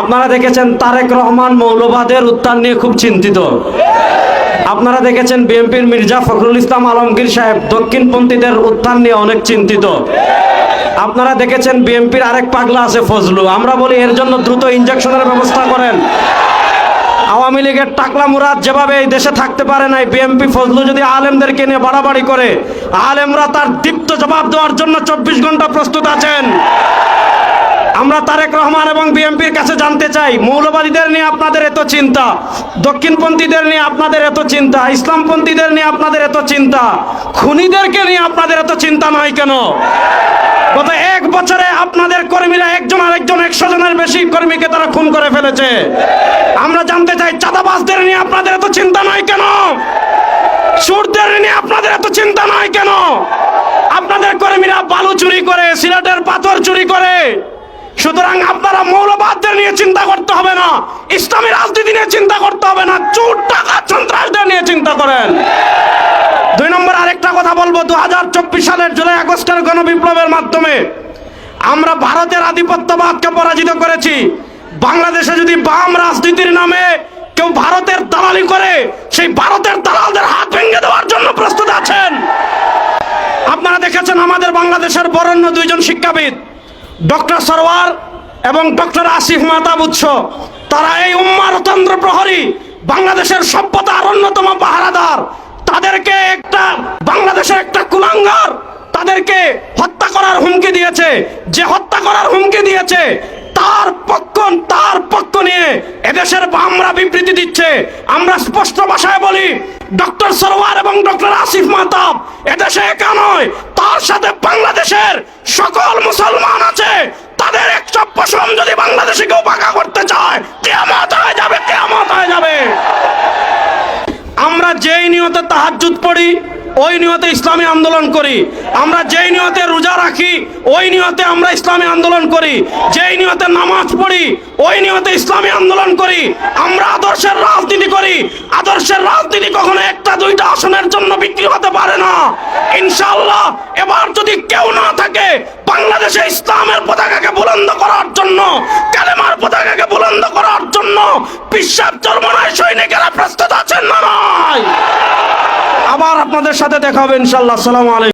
আপনারা দেখেছেন তারেক রহমান মৌলবাদের উত্থান নিয়ে খুব চিন্তিত। আপনারা দেখেছেন বিএনপির মির্জা ফখরুল ইসলাম আলমগীর সাহেব দক্ষিণপন্থীদের উত্থান নিয়ে অনেক চিন্তিত। আপনারা দেখেছেন বিএনপির আরেক পাগলা আছে ফজলু, আমরা বলি এর জন্য দ্রুত ইনজেকশনের ব্যবস্থা করেন। আওয়ামী লীগের টাকলা মুরাদ যেভাবে এই দেশে থাকতে পারে নাই, বিএনপি ফজলু যদি আলেমদেরকে নিয়ে বাড়াবাড়ি করে, আলেমরা তার দীপ্ত জবাব দেওয়ার জন্য 24 ঘন্টা প্রস্তুত আছেন। আমরা তারেক রহমান এবং বিএনপির কাছে জানতে চাই, মৌলবাদীদের নিয়ে আপনাদের এত চিন্তা, দক্ষিণপন্থীদের নিয়ে আপনাদের এত চিন্তা, ইসলামপন্থীদের নিয়ে আপনাদের এত চিন্তা, খুনিদেরকে নিয়ে আপনাদের এত চিন্তা নয় কেন? গত 1 বছরে আপনাদের কর্মীরা একজন আরেকজন 100 জনের বেশি কর্মীকে তারা খুন করে ফেলেছে। আমরা জানতে চাই, চাঁদাবাজদের নিয়ে আপনাদের এত চিন্তা নয় কেন? সুরদের নিয়ে আপনাদের এত চিন্তা নয় কেন? আপনাদের কর্মীরা বালু চুরি করে, সিলেটের পাথর চুরি করে। সুতরাং আপনারা মৌলবাদদের নিয়ে চিন্তা করতে হবে না, ইসলামী রাজনীতি নিয়ে চিন্তা করতে হবে না, চোর টাকা সন্ত্রাসদের নিয়ে চিন্তা করেন। 2 নম্বর আরেকটা কথা বলবো, 2024 সালের জুলাই আগস্টের গণবিপ্লবের মাধ্যমে আমরা ভারতের আধিপত্যবাদকে পরাজিত করেছি। বাংলাদেশে যদি বাম রাজনীতির নামে কেউ ভারতের দালালি করে, সেই ভারতের দালালদের হাত ভেঙে দেওয়ার জন্য প্রস্তুত আছেন। আপনারা দেখেছেন আমাদের বাংলাদেশের বরেণ্য 2 জন শিক্ষাবিদ, ডক্টর সরওয়ার এবং ডক্টর আসিফ মাহতাব উৎস, তারা এই উম্মারতন্ত্র প্রহরী, বাংলাদেশের সভ্যতার অন্যতম পাহারাদার। তাদেরকে বাংলাদেশের একটা কুলাঙ্গার তাদেরকে হত্যা করার হুমকি দিয়েছে। যে হত্যা করার হুমকি দিয়েছে তার পক্ষ নিয়ে এদেশের বামরা বিবৃতি দিচ্ছে। আমরা স্পষ্ট ভাষায় বলি, ডক্টর সরওয়ার এবং ডক্টর আসিফ মাহতাব এদেশে একা নয়, তার সাথে বাংলাদেশের সকল মুসলমান আছে। তাদের 100 পশম যদি বাংলাদেশে কেউ বাঁকা করতে চায়, কিয়ামত হয়ে যাবে, কিয়ামত হয়ে যাবে। আমরা যেই নিয়তে তাহাজ্জুদ পড়ি, ওই নিয়তে ইসলামী আন্দোলন করি। আমরা যেই নিয়তে রোজা রাখি, ওই নিয়তে আমরা ইসলামী আন্দোলন করি। যেই নিয়তে নামাজ পড়ি, ওই নিয়তে ইসলামী আন্দোলন করি। আমরা আদর্শের রাজনীতি করি। আদর্শের রাজনীতি কখনো 1-2টা আসনের জন্য বিক্রি হতে পারে না। ইনশাআল্লাহ এবার যদি কেউ না থাকে বাংলাদেশে ইসলামের পতাকাকে বুলন্দ করার জন্য, কালেমার পতাকাকে বুলন্দ করার জন্য, বিশ্বাস চরমনায় সৈনিকেরা প্রস্তুত আছেন না নয়? আবার আপনাদের সাথে দেখা হবে ইনশাআল্লাহ। আসসালামু আলাইকুম।